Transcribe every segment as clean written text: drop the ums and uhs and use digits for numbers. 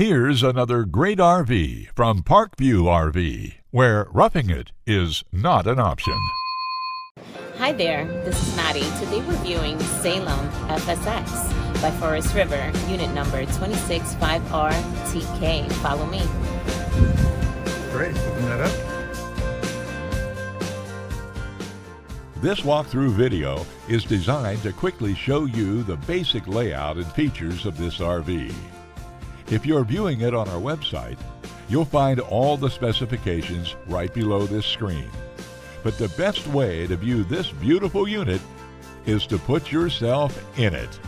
Here's another great RV from Parkview RV, where roughing it is not an option. Hi there, this is Maddie. Today we're viewing Salem FSX by Forest River, unit number 265RTK. Follow me. Great, open that up. This walkthrough video is designed to quickly show you the basic layout and features of this RV. If you're viewing it on our website, you'll find all the specifications right below this screen. But the best way to view this beautiful unit is to put yourself in it.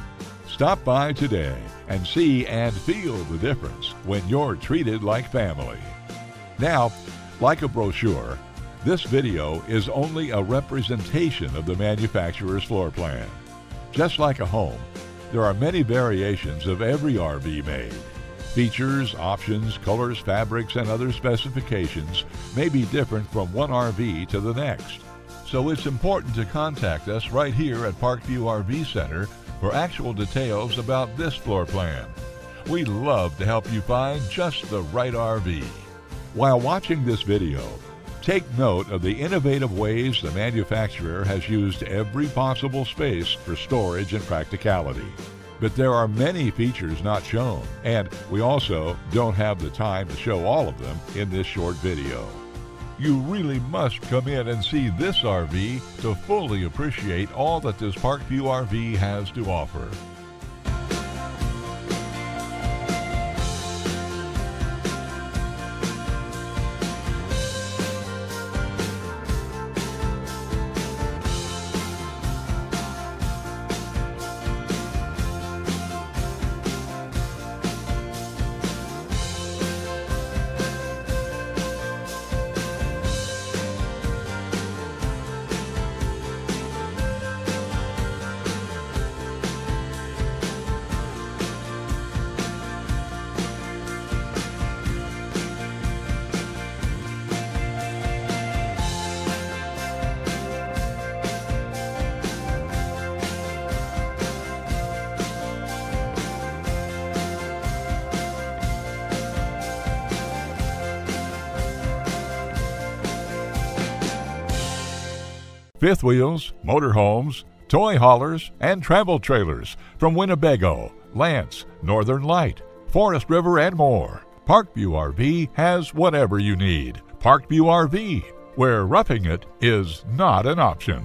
Stop by today and see and feel the difference when you're treated like family. Now, like a brochure, this video is only a representation of the manufacturer's floor plan. Just like a home, there are many variations of every RV made. Features, options, colors, fabrics, and other specifications may be different from one RV to the next. So it's important to contact us right here at Parkview RV Center for actual details about this floor plan. We'd love to help you find just the right RV. While watching this video, take note of the innovative ways the manufacturer has used every possible space for storage and practicality. But there are many features not shown, and we also don't have the time to show all of them in this short video. You really must come in and see this RV to fully appreciate all that this Parkview RV has to offer. Fifth wheels, motorhomes, toy haulers, and travel trailers from Winnebago, Lance, Northern Light, Forest River, and more. Parkview RV has whatever you need. Parkview RV, where roughing it is not an option.